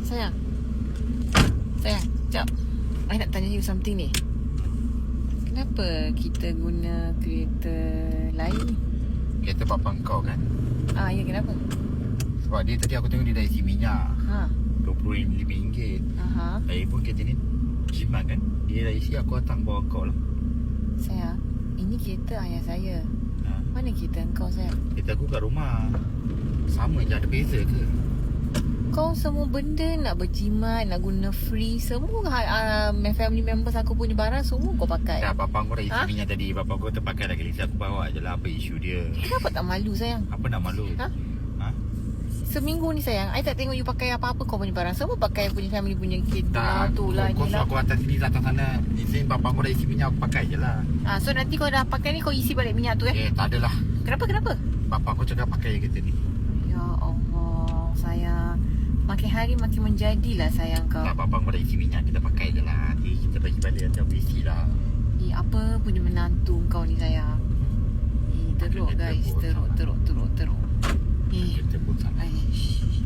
Sayang, sekejap. I nak tanya you something ni. Kenapa kita guna kereta lain ni? Kereta papa kau kan? Ya, kenapa? Sebab dia tadi aku tengok dia dah isi minyak Ha. RM25. Lagipun kereta ni jimat kan? Dia dah isi, aku datang bawa kau lah. Sayang, ini kereta ayah saya. Mana kereta engkau, sayang? Kereta aku kat rumah. Sama je, ada beza ke? Kau semua benda nak berjimat, nak guna free. Semua family members aku punya barang semua kau pakai. Dah, papa aku dah isi minyak tadi. Papa aku terpakai lagi. Aku bawa je lah. Apa isu dia? Kenapa tak malu, sayang? Apa nak malu? Ha? Seminggu ni, sayang, I tak tengok you pakai apa-apa kau punya barang. Semua pakai punya family punya kereta. Tu lah, kau suruh aku hantar sini, datang sana. Izin papa aku dah isi minyak, aku pakai je lah. So nanti kau dah pakai ni, kau isi balik minyak tu Tak adalah. Kenapa? Papa aku cakap pakai je kereta ni. Ya Allah, sayang. Makin hari makin menjadilah sayang kau. Tak, papa aku dah isi minyak, kita pakai je lah. Nanti kita bagi balik nanti aku isi lah. Apa punya menantu kau ni, sayang. Teruk guys, teruk. Kereta pun sama. Aish.